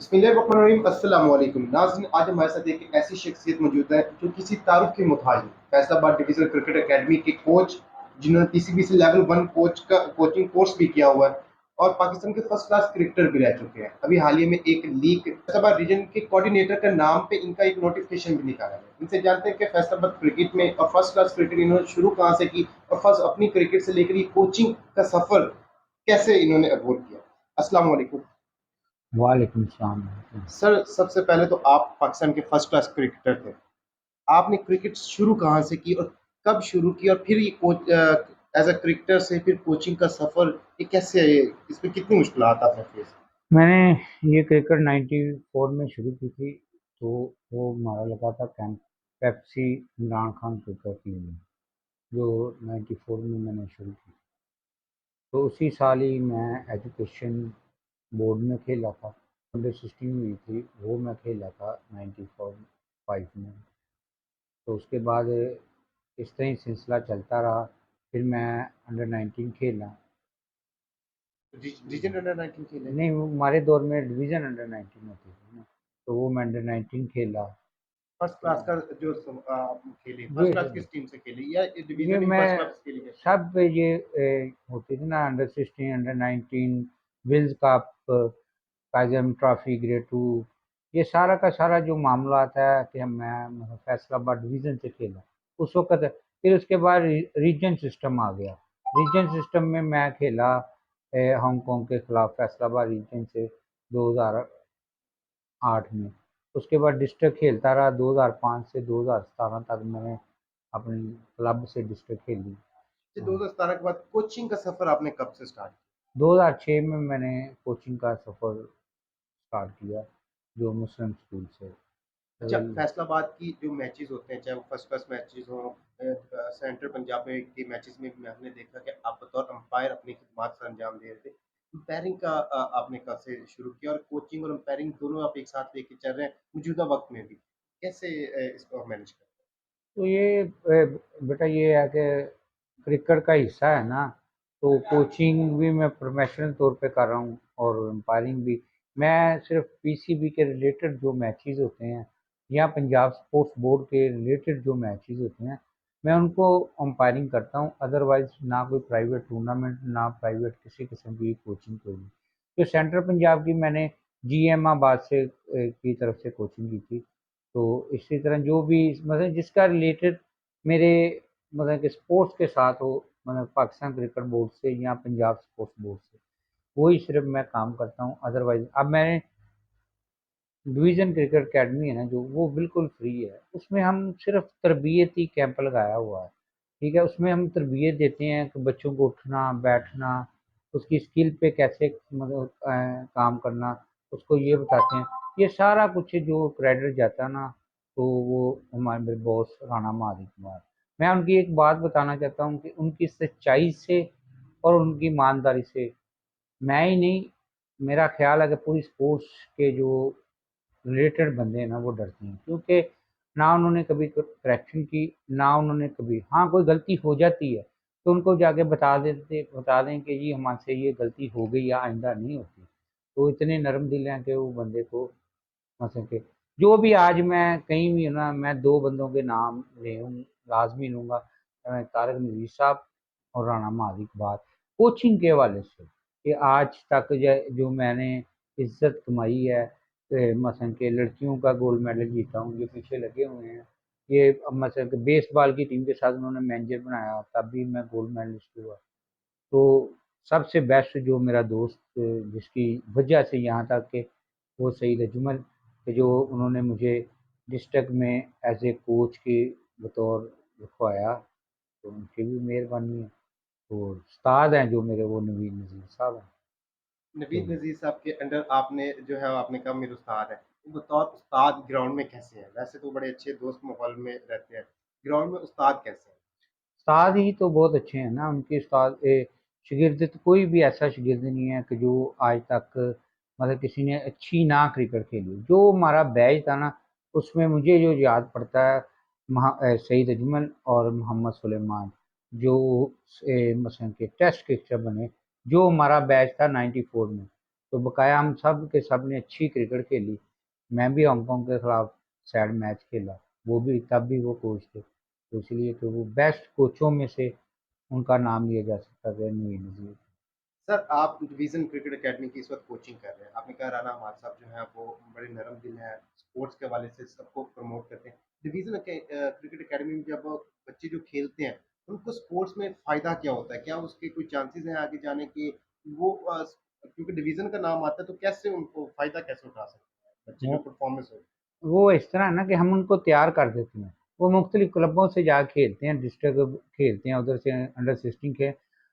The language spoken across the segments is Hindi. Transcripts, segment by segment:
बिस्मिल्लाहिर्रहमानिर्रहीम। अस्सलाम वालेकुम नाज़रीन, आज हमारे साथ एक ऐसी शख्सियत मौजूद है जो किसी तारुफ के मुताज है। फैसलाबाद डिवीजनल क्रिकेट एकेडमी के कोच, जिन्होंने पीसीबी से लेवल 1 कोच का कोचिंग कोर्स भी किया हुआ है और पाकिस्तान के फर्स्ट क्लास क्रिकेटर भी रह चुके हैं। अभी हाल ही में एक लीग फैसलाबाद रीजन के कोऑर्डिनेटर का नाम पे इनका एक नोटिफिकेशन भी निकाला है। इनसे जानते हैं कि फैसलाबाद क्रिकेट में और फर्स्ट क्लास क्रिकेट इन्होंने शुरू कहाँ से की और फर्स्ट अपनी क्रिकेट से लेकर ये कोचिंग का सफर कैसे इन्होंने अबूर किया। अस्सलाम वालेकुम वालेकुम सलाम। सर। सबसे पहले तो आप पाकिस्तान के फर्स्ट क्लास क्रिकेटर थे। आपने क्रिकेट शुरू कहाँ से की और कब शुरू की और फिर ये कोच एज अ क्रिकेटर से फिर कोचिंग का सफर ये कैसे, इसमें कितनी मुश्किलात आपने फेस। मैंने ये क्रिकेट 94 में शुरू की थी। तो वो हमारा लगा था camp Pepsi Imran Khan cricket team में, जो 94 में मैंने शुरू की। तो उसी साल ही मैं एजुकेशन बोर्ड में खेला था। अंडर 16 हुई थी, वो मैं खेला था 94-5 में। तो उसके बाद इस तरह ही सिलसिला चलता रहा। फिर मैं अंडर 19 खेला। रीजन अंडर 19 खेले। नहीं, वो हमारे दौर में डिवीज़न अंडर 19 होती थी ना, तो वो मैं अंडर 19 खेला। फर्स्ट क्लास का जो आप खेले, ये फर्स्ट क्लास किस टीम से खेली या ये डिवीजन इन फर्स्ट मैं क्लास खेली कैसे। सब ये होती थी ना, under 16, under 19, Wills cup, काजम trophy grade 2, ये सारा का सारा जो मामला आता है कि मैं मतलब फैसलाबाद डिवीज़न से खेला उस वक्त। फिर उसके बाद रीजन सिस्टम आ गया। रीजन सिस्टम में मैं खेला हांगकांग के खिलाफ फैसलाबाद रीजन से 2008 में। उसके बाद डिस्ट्रिक्ट खेलता रहा 2005 से 2017 तक मैंने अपनी क्लब से डिस्ट्रिक्ट खेली। 2017 के बाद कोचिंग का सफर आपने कब से स्टार्ट 2006 में मैंने कोचिंग का सफ़र स्टार्ट किया, जो मुस्लिम स्कूल से। अच्छा, तो फैसलाबाद की जो मैचेस होते हैं, चाहे वो फर्स्ट क्लास मैचेस हों, सेंट्रल पंजाब में के मैचेस में भी हमने देखा कि आप बतौर अंपायर अपनी खिदमात सर अंजाम दे रहे थे। अंपायरिंग का आपने कब से शुरू किया और कोचिंग और अंपायरिंग दोनों आप एक साथ लेके चल रहे हैं मौजूदा वक्त में भी, कैसे इसको मैनेज करते ये बेटा ये है कि क्रिकेट का हिस्सा है ना, तो कोचिंग भी मैं प्रोफेशनल तौर पे कर रहा हूँ और एम्पायरिंग भी। मैं सिर्फ पीसीबी के रिलेटेड जो मैचेस होते हैं या पंजाब स्पोर्ट्स बोर्ड के रिलेटेड जो मैचेस होते हैं, मैं उनको अंपायरिंग करता हूँ। अदरवाइज ना कोई प्राइवेट टूर्नामेंट, ना प्राइवेट किसी किस्म की कोचिंग कोई नहीं। जो सेंट्रल पंजाब की मैंने जीएमाबाद से की तरफ से कोचिंग की थी। तो इसी तरह जो भी मतलब जिसका रिलेटेड मेरे मतलब कि स्पोर्ट्स के साथ हो, मतलब पाकिस्तान क्रिकेट बोर्ड से या पंजाब स्पोर्ट्स बोर्ड से, वही सिर्फ मैं काम करता हूँ। अदरवाइज अब मैंने डिवीज़न क्रिकेट अकेडमी है ना, जो वो बिल्कुल फ्री है। उसमें हम सिर्फ तरबियती कैंप लगाया हुआ है। ठीक है, उसमें हम तरबियत देते हैं कि बच्चों को उठना बैठना, उसकी स्किल पे कैसे मतलब काम करना, उसको ये बताते हैं। ये सारा कुछ जो क्रेडिट जाता है ना, तो वो हमारे मेरे बॉस राणा महादी कुमार। मैं उनकी एक बात बताना चाहता हूँ कि उनकी सच्चाई से और उनकी ईमानदारी से मैं ही नहीं, मेरा ख्याल है कि पूरी स्पोर्ट्स के जो रिलेटेड बंदे हैं ना, वो डरते हैं। क्योंकि ना उन्होंने कभी करेक्शन की, ना उन्होंने कभी, हाँ कोई गलती हो जाती है तो उनको जाके बता दें कि जी हमसे ये गलती हो गई या आइंदा नहीं होती। तो इतने नरम दिल हैं कि वो बंदे को मतलब कि जो भी आज मैं कहीं भी हूँ ना, मैं दो बंदों के नाम लाजमी लूँगा। तारक नज़ीर साहब और राणा महादी की बात कोचिंग के हवाले से, कि आज तक जो मैंने इज्जत कमाई है, मसलन के लड़कियों का गोल्ड मेडल जीता हूँ, जो पीछे लगे हुए हैं। ये अब मसलन के बेसबॉल की टीम के साथ उन्होंने मैनेजर बनाया, तब भी मैं गोल्ड मेडलिस्ट हुआ। तो सबसे बेस्ट जो मेरा दोस्त जिसकी वजह से यहाँ तक के वो सईद अजमल, कि जो उन्होंने मुझे डिस्ट्रिक्ट में एज ए कोच के बतौर रखवाया, तो उनकी भी मेहरबानी है। और उस्ताद हैं जो मेरे, वो नवीद नज़ीर साहब हैं। हैं। तो नवीद नजीर साहब के अंडर आपने जो है आपने कहा मेरे उस्ताद है, तो बतौर उस्ताद ग्राउंड में कैसे हैं? वैसे तो बड़े अच्छे दोस्त माहौल में रहते हैं, ग्राउंड में उस्ताद कैसे हैं? उस्ताद ही तो बहुत अच्छे हैं ना उनके उस्ताद। शागिर्द तो कोई भी ऐसा शागिर्द नहीं है कि जो आज तक मतलब किसी ने अच्छी ना क्रिकेट खेली। जो हमारा बैच था ना, उसमें मुझे जो याद पड़ता है सईद अजमल और मोहम्मद सुलेमान, जो मसलन के टेस्ट क्रिकेटर बने, जो हमारा बैच था 94 में। तो बकाया हम सब के सब ने अच्छी क्रिकेट खेली। मैं भी हांगकांग के खिलाफ सैड मैच खेला, वो भी तब भी वो कोच थे, तो इसलिए तो वो बेस्ट कोचों में से उनका नाम लिया जा सकता है नवीन नजीर। सर आप डिवीज़न क्रिकेट एकेडमी की इस वक़्त कोचिंग कर रहे हैं। आपने कहा राणा हमाद साहब जो हैं वो बड़े नरम दिल हैं, स्पोर्ट्स के हवाले से सबको प्रमोट करते हैं। डिवीज़न क्रिकेट एकेडमी में जब बच्चे जो खेलते हैं, उनको स्पोर्ट्स में फ़ायदा क्या होता है? क्या उसके कोई चांसेज़ हैं आगे जाने के? वो क्योंकि डिवीज़न का नाम आता है तो कैसे उनको फ़ायदा कैसे उठा सकते हैं बच्चे जो वो परफ़ॉर्मेंस हो? वो इस तरह है ना कि हम उनको तैयार कर देते हैं, वो मुख्तलिफ क्लबों से जा खेलते हैं, डिस्ट्रिक्ट खेलते हैं, उधर से अंडर 16 के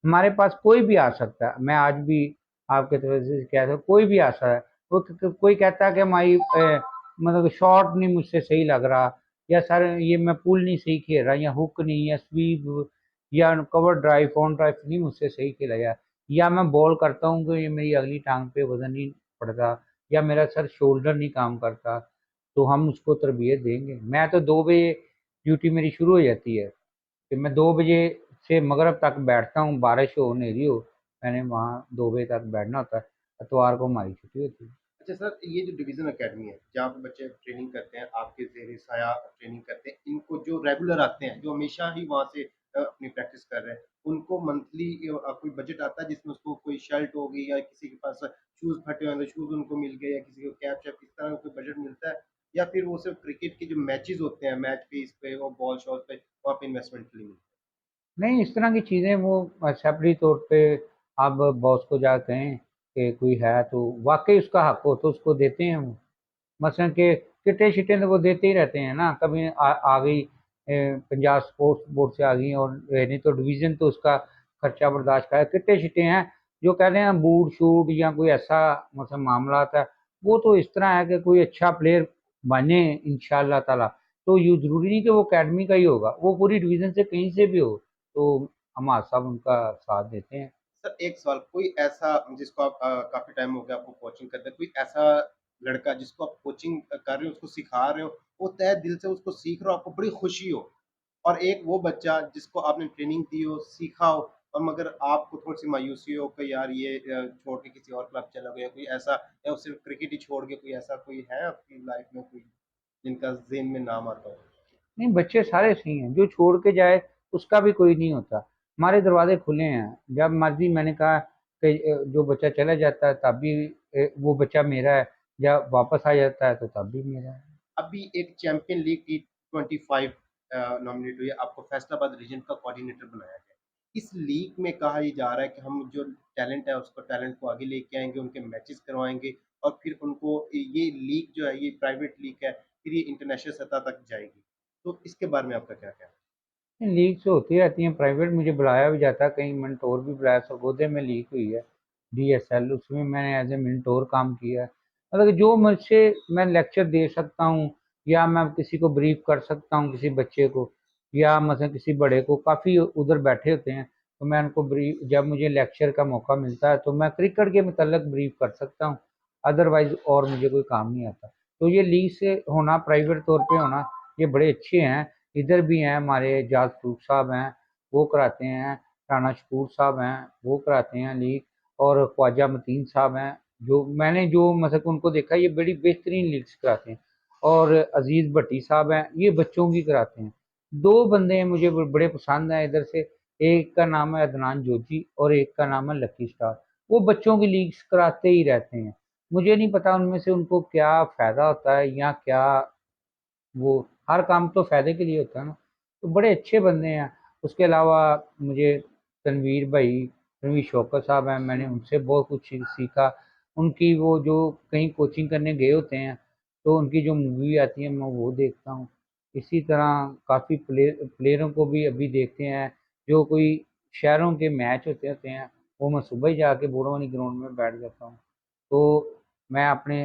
हमारे पास कोई भी आ सकता है। मैं आज भी आपके तरफ से कह रहा कोई भी आ सकता है। वो कोई कहता है कि हमारी मतलब शॉट नहीं मुझसे सही लग रहा, या सर ये मैं पुल नहीं सही खेल रहा, या हुक नहीं, या स्वीप, या कवर ड्राइव ऑन ड्राइव नहीं मुझसे सही खेला गया, या मैं बॉल करता हूँ कि ये मेरी अगली टांग पे वजन नहीं पड़ता, या मेरा सर शोल्डर नहीं काम करता, तो हम उसको तरबियत देंगे। मैं तो 2 बजे ड्यूटी मेरी शुरू हो जाती है कि मैं 2 बजे से मगरब तक बैठता हूँ, बारिश हो अंधेरी हो, मैंने वहाँ 2 बजे तक बैठना होता है। इतवार को हमारी छुट्टी होती है। अच्छा सर, ये जो डिवीज़न अकेडमी है, जहाँ पे बच्चे ट्रेनिंग करते हैं, आपके ज़ेर-ए-साया ट्रेनिंग करते हैं, इनको जो रेगुलर आते हैं, जो हमेशा ही वहाँ से अपनी प्रैक्टिस कर रहे हैं, उनको मंथली कोई बजट आता है जिसमें उसको कोई शर्ट होगी या किसी के पास शूज़ फटे हुए हैं, तो शूज़ उनको मिल गए या किसी को कैप-शैप इस तरह का कोई बजट मिलता है? या फिर वो सिर्फ़ क्रिकेट के जो मैचेज़ होते हैं, मैच फीस पे और बॉल-शॉल पे, वहाँ पे इन्वेस्टमेंट के लिए मिलता है? नहीं, इस तरह की चीज़ें वो सेपरेटरी तौर पे आप बॉस को जा कहें कि कोई है तो वाक़ई उसका हक हो तो उसको देते हैं वो। मसलन कि किटें-शिटें तो वो देते ही रहते हैं ना, कभी आ गई पंजाब स्पोर्ट्स बोर्ड से आ गई, और नहीं तो डिवीज़न तो उसका खर्चा बर्दाश्त करे। किटें-शिटें हैं जो कहते हैं बूट-शूट या कोई ऐसा मतलब मामलात है, वो तो इस तरह है कि कोई अच्छा प्लेयर बने इंशाअल्लाह ताला, तो ये ज़रूरी नहीं कि वो अकेडमी का ही होगा, वो पूरी डिवीज़न से कहीं से भी हो, तो हमाद साहब उनका साथ देते हैं। सर एक सवाल, कोई ऐसा जिसको आप काफ़ी टाइम हो गया आपको कोचिंग करते, कोई ऐसा लड़का जिसको आप कोचिंग कर रहे हो, उसको सिखा रहे हो, वो तहे दिल से उसको सीख रहे हो, आपको बड़ी खुशी हो, और एक वो बच्चा जिसको आपने ट्रेनिंग दी हो, सीखा हो, और मगर आपको थोड़ी-सी मायूसी हो कि यार ये छोड़ के किसी और क्लब चला गया, कोई ऐसा, या वो सिर्फ़ क्रिकेट ही छोड़ के कोई ऐसा कोई है आपकी लाइफ़ में कोई, जिनका ज़हन में नाम आता हो? नहीं, बच्चे सारे सही हैं, जो छोड़ के जाए उसका भी कोई नहीं होता। हमारे दरवाजे खुले हैं, जब मर्जी मैंने कहा कि जो बच्चा चला जाता है तब भी वो बच्चा मेरा है, जब वापस आ जाता है तो तब भी मेरा है। अभी एक चैंपियन लीग T25 नॉमिनेट हुई है, आपको फैसलाबाद रीजन का कोऑर्डिनेटर बनाया गया है। इस लीग में कहा ये जा रहा है कि हम जो टैलेंट है उसको टैलेंट को आगे लेके आएँगे, उनके मैचेस करवाएँगे, और फिर उनको ये लीग जो है ये प्राइवेट लीग है, फिर ये इंटरनेशनल सतह तक जाएगी। तो इसके बारे में आपका क्या कहना है? लीग से होती रहती हैं, प्राइवेट मुझे बुलाया भी जाता है, कहीं मेंटोर भी बुलाया, सरगोधे में लीग हुई है DSL, उसमें मैंने एज ए मेंटोर काम किया है। मतलब जो मुझसे मैं लेक्चर दे सकता हूँ, या मैं किसी को ब्रीफ कर सकता हूँ किसी बच्चे को, या मतलब किसी बड़े को, काफ़ी उधर बैठे होते हैं, तो मैं उनको ब्रीफ, जब मुझे लेक्चर का मौका मिलता है तो मैं क्रिकेट के मतलब ब्रीफ कर सकता हूँ, अदरवाइज और मुझे कोई काम नहीं आता। तो ये लीग से होना, प्राइवेट तौर पे होना, ये बड़े अच्छे हैं। इधर भी हैं हमारे जाज फरूक साहब हैं, वो कराते हैं, राना शकूर साहब हैं, वो कराते हैं लीग, और ख्वाजा मतीन साहब हैं, जो मैंने जो मतलब उनको देखा, ये बड़ी बेहतरीन लीग्स कराते हैं। और अजीज़ भट्टी साहब हैं, ये बच्चों की कराते हैं। 2 बंदे हैं मुझे बड़े पसंद हैं इधर से, एक का नाम है अदनान जोजी और एक का नाम है लकी स्टार। वो बच्चों की लीग्स कराते ही रहते हैं। मुझे नहीं पता उनमें से उनको क्या फ़ायदा होता है, या क्या, वो हर काम तो फ़ायदे के लिए होता है ना, तो बड़े अच्छे बंदे हैं। उसके अलावा मुझे तनवीर भाई, तनवीर शौकत साहब हैं, मैंने उनसे बहुत कुछ सीखा। उनकी वो जो कहीं कोचिंग करने गए होते हैं, तो उनकी जो मूवी आती है मैं वो देखता हूँ। इसी तरह काफ़ी प्लेयरों को भी अभी देखते हैं, जो कोई शहरों के मैच होते होते हैं, वो मैं सुबह ही जाके बूढ़वानी ग्राउंड में बैठ जाता हूँ। तो मैं अपने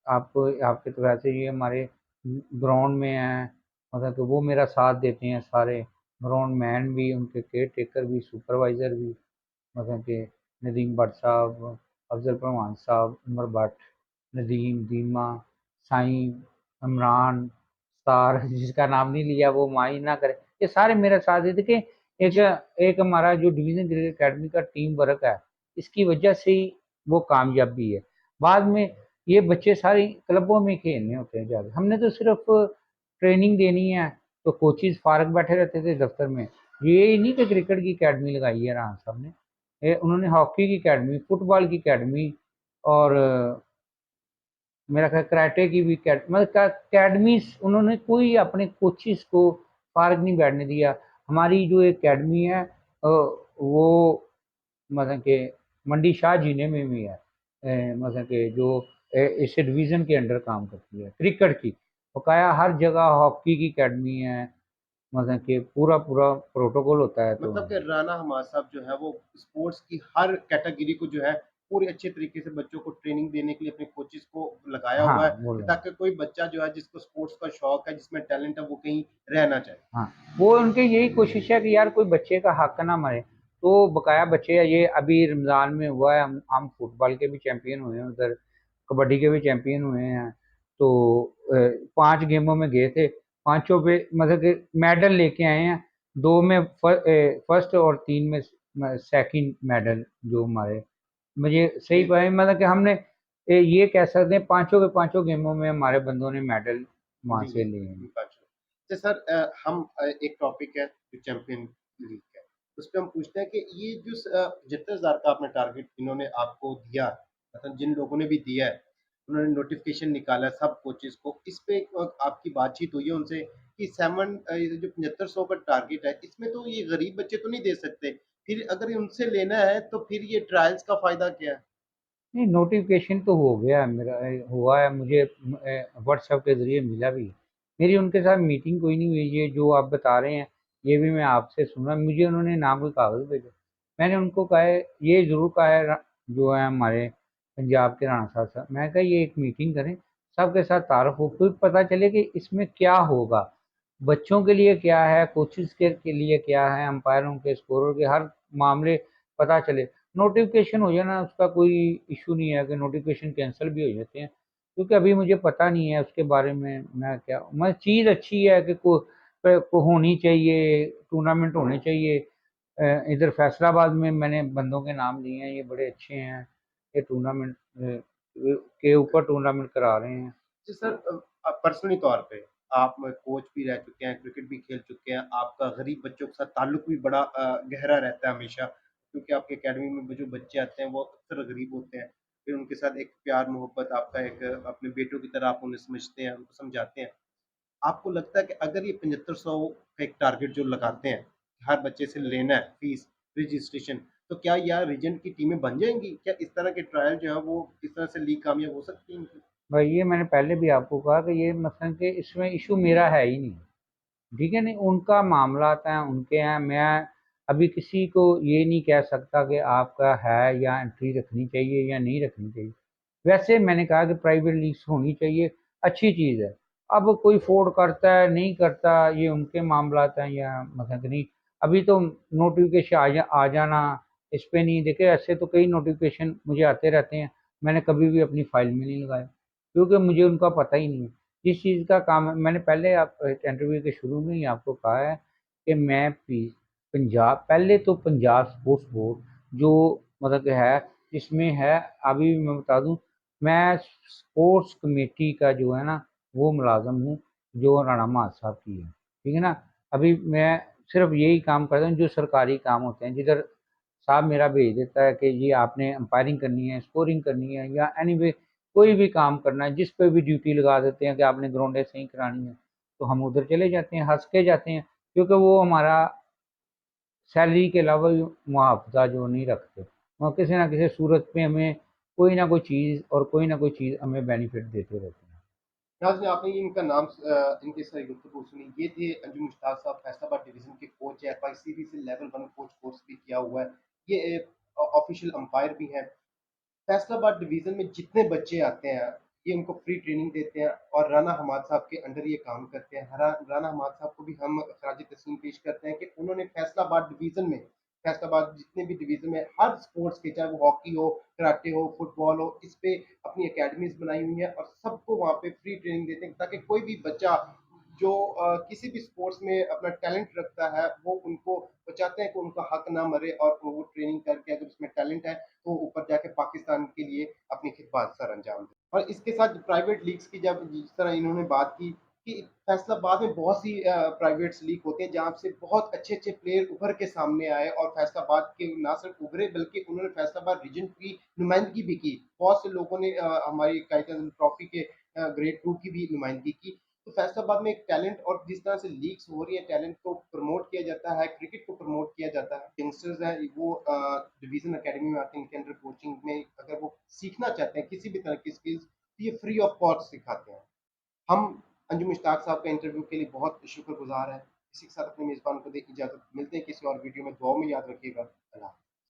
आपको आपके तो वैसे ये हमारे ग्राउंड में हैं, मतलब कि वो मेरा साथ देते हैं सारे, ग्राउंड मैन भी, उनके केयर टेकर भी, सुपरवाइज़र भी, मतलब कि नदीम भट्ट साहब, अफजल परवान साहब, उमर भट्ट, नदीम, दीमा, साईं, इमरान, सार जिसका नाम नहीं लिया वो माइंड ना करे, ये सारे मेरा साथ देते कि एक एक हमारा जो डिवीज़न क्रिकेट अकेडमी का टीम वर्क है, इसकी वजह से ही वो कामयाबी है। बाद में ये बच्चे सारी क्लबों में खेलने होते हैं ज़्यादा। हमने तो सिर्फ ट्रेनिंग देनी है, तो कोचेज़ फारग बैठे रहते थे दफ्तर में। ये ही नहीं कि क्रिकेट की अकेडमी लगाई है राना साहब ने, उन्होंने हॉकी की अकेडमी, फुटबॉल की अकेडमी और मेरा ख्याल कराटे की भी मतलब अकेडमीज, उन्होंने कोई अपने कोचिज को फारग नहीं बैठने दिया। हमारी जो एकेडमी है वो मतलब कि मंडी शाह जीने में भी है, मतलब कि जो इस डिवीज़न के अंडर काम करती है क्रिकेट की। बकाया हर जगह हॉकी की अकेडमी है, मतलब कि पूरा पूरा प्रोटोकॉल होता है। तो मतलब कि राना हमाद साहब जो है वो स्पोर्ट्स की हर कैटेगरी को जो है पूरे अच्छे तरीके से बच्चों को ट्रेनिंग देने के लिए अपने कोचेस को लगाया हुआ है हाँ बोलो। कि ताकि कोई बच्चा जो है जिसको स्पोर्ट्स का शौक है, जिसमें टैलेंट है, वो कहीं रह ना जाए। हाँ, वो उनकी यही कोशिश है कि यार कोई बच्चे का हक ना मरे। तो बकाया बच्चे, ये अभी रमज़ान में हुआ है, हम फुटबॉल के भी चैंपियन हुए हैं उधर, कबड्डी के भी चैंपियन हुए हैं। तो 5 गेमों में गए थे, पाँचों पे मतलब कि मेडल लेके आए हैं। 2 में फर्स्ट और 3 में सेकंड मेडल जो हमारे, मुझे सही जी, पता है, मतलब कि हमने ये कह सकते हैं पाँचों के पाँचों गेमों में हमारे बंदों ने मेडल वहाँ लिए से लिए हैं। अच्छा सर, हम एक टॉपिक है जो चैंपियन लीग है, उस पे हम पूछते हैं कि ये जो 75,000 का आपने टारगेट इन्होंने आपको दिया, मतलब जिन लोगों ने भी दिया है, उन्होंने नोटिफिकेशन निकाला है सब कोचेस को, इस पे आपकी बातचीत हुई है उनसे कि ये जो 7500 का टारगेट है, इसमें तो ये गरीब बच्चे तो नहीं दे सकते, फिर अगर उनसे लेना है तो फिर ये ट्रायल्स का फायदा क्या है? नहीं, नोटिफिकेशन तो हो गया है मेरा, हुआ है मुझे, व्हाट्सएप के ज़रिए मिला भी है। मेरी उनके साथ मीटिंग कोई नहीं हुई, ये जो आप बता रहे हैं ये भी मैं आपसे सुना, मुझे उन्होंने ना कोई कागज़ भेजा। मैंने उनको कहा है, ये ज़रूर कहा है जो है हमारे पंजाब के राणा साहब, मैं कहा ये एक मीटिंग करें, सबके साथ तारुफ हो, फिर पता चले कि इसमें क्या होगा, बच्चों के लिए क्या है, कोचेस के लिए क्या है, अंपायरों के, स्कोरर के, हर मामले पता चले। नोटिफिकेशन हो जाना उसका कोई इशू नहीं है कि नोटिफिकेशन कैंसिल भी हो जाते हैं, क्योंकि अभी मुझे पता नहीं है उसके बारे में। मैं क्या, मैं चीज़ अच्छी है कि को होनी चाहिए, टूर्नामेंट होने चाहिए। इधर फैसलाबाद में मैंने बंदों के नाम लिए हैं, ये बड़े अच्छे हैं, ये टूर्नामेंट के ऊपर टूर्नामेंट करा रहे हैं। जी सर, पर्सनली तौर पे आप कोच भी रह चुके हैं, क्रिकेट भी खेल चुके हैं, आपका गरीब बच्चों के साथ ताल्लुक भी बड़ा गहरा रहता है हमेशा, क्योंकि आपकी अकेडमी में जो बच्चे आते हैं वो अक्सर गरीब होते हैं, फिर उनके साथ एक प्यार मोहब्बत आपका, एक अपने बेटों की तरह आप उन्हें समझते हैं, उनको समझाते हैं। आपको लगता है कि अगर ये 7500 का एक टारगेट जो लगाते हैं, हर बच्चे से लेना है फीस, रजिस्ट्रेशन, तो क्या यार रीजेंट की टीमें बन जाएंगी? क्या इस तरह के ट्रायल जो है वो इस तरह से लीग कामयाब हो सकती हैं? भाई ये मैंने पहले भी आपको कहा कि ये मसलन कि इसमें इशू मेरा है ही नहीं, ठीक है, नहीं उनका मामला है, उनके हैं। मैं अभी किसी को ये नहीं कह सकता कि आपका है या एंट्री रखनी चाहिए या नहीं रखनी चाहिए। वैसे मैंने कहा कि प्राइवेट लीग्स होनी चाहिए, अच्छी चीज़ है। अब कोई फोर्ड करता है नहीं करता, ये उनके मामला हैं, या मतलब नहीं। अभी तो नोटिफिकेशन आ जाना इस पे नहीं, देखे ऐसे तो कई नोटिफिकेशन मुझे आते रहते हैं, मैंने कभी भी अपनी फाइल में नहीं लगाया, क्योंकि मुझे उनका पता ही नहीं है जिस चीज़ का काम है। मैंने पहले आप इंटरव्यू के शुरू में ही आपको कहा है कि मैं पंजाब, पहले तो पंजाब स्पोर्ट्स बोर्ड जो मतलब कि है, जिसमें है, अभी भी मैं बता दूं, मैं स्पोर्ट्स कमेटी का जो है ना वो मुलाजम हूँ, जो राणा महाराज साहब की है, ठीक है ना। अभी मैं सिर्फ यही काम करता हूँ जो सरकारी काम होते हैं, जिधर साहब मेरा भेज देता है कि ये आपने अंपायरिंग करनी है, स्कोरिंग करनी है, या एनीवे कोई भी काम करना है, जिस पे भी ड्यूटी लगा देते हैं कि आपने ग्राउंडें सही करानी है, तो हम उधर चले जाते हैं, हंस के जाते हैं, क्योंकि वो हमारा सैलरी के अलावा मुआवजा जो नहीं रखते, वो किसी ना किसी सूरत में हमें कोई ना कोई चीज़ और कोई ना कोई चीज़ हमें बेनिफिट देते रहते हैं। नाज़रीन, आपने ये इनका नाम इनके सारी गुफ्तगू सुनी, ये थे अंजुम मुश्ताक साहब, फैसलाबाद डिवीज़न के कोच है, एफआईसीबी से लेवल 1 कोच कोर्स भी किया हुआ है। ये ऑफिशियल अंपायर भी हैं। फैसलाबाद डिवीज़न में जितने बच्चे आते हैं, ये उनको फ्री ट्रेनिंग देते हैं और राना हमाद साहब के अंडर ये काम करते हैं। राना हमाद साहब को भी हम खराज तस्लीम पेश करते हैं कि उन्होंने फैसलाबाद डिवीज़न में, फैसलाबाद जितने भी डिवीज़न में हर स्पोर्ट्स के, चाहे वो हॉकी हो, कराटे हो, फुटबॉल हो, इस पे अपनी अकेडमीज़ बनाई हुई हैं और सबको वहाँ पे फ्री ट्रेनिंग देते हैं ताकि कोई भी बच्चा जो किसी भी स्पोर्ट्स में अपना टैलेंट रखता है वो उनको वो चाहते हैं कि उनका हक ना मरे और वो ट्रेनिंग करके अगर उसमें टैलेंट है तो ऊपर जाके पाकिस्तान के लिए अपनी खिदमत सर अंजाम दे। और इसके साथ प्राइवेट लीग्स की जब जिस तरह इन्होंने बात की कि फैसलाबाद में बहुत सी प्राइवेट लीग होते हैं जहाँ से बहुत अच्छे अच्छे प्लेयर उभर के सामने आए और फैसलाबाद के ना सिर्फ उभरे बल्कि उन्होंने फैसलाबाद रीजन की नुमाइंदगी भी की। बहुत से लोगों ने हमारी कायतन ट्रॉफी के ग्रेड 2 की भी नुमाइंदगी की। तो फैसलाबाद में एक टैलेंट और जिस तरह से लीग्स हो रही है टैलेंट को प्रमोट किया जाता है, क्रिकेट को प्रमोट किया जाता है। यंगस्टर्स हैं वो डिवीजन अकेडमी में आते हैं, इनके अंडर कोचिंग में अगर वो सीखना चाहते हैं किसी भी तरह की स्किल्स तो ये फ्री ऑफ कॉस्ट सिखाते हैं। हम अंजुम इश्ताक साहब का इंटरव्यू के लिए बहुत शुक्रगुजार हैं। इसी के साथ अपने मेज़बान को दे इजाज़त। मिलते हैं किसी और वीडियो में। दुआओं में याद रखिएगा। अल्लाह।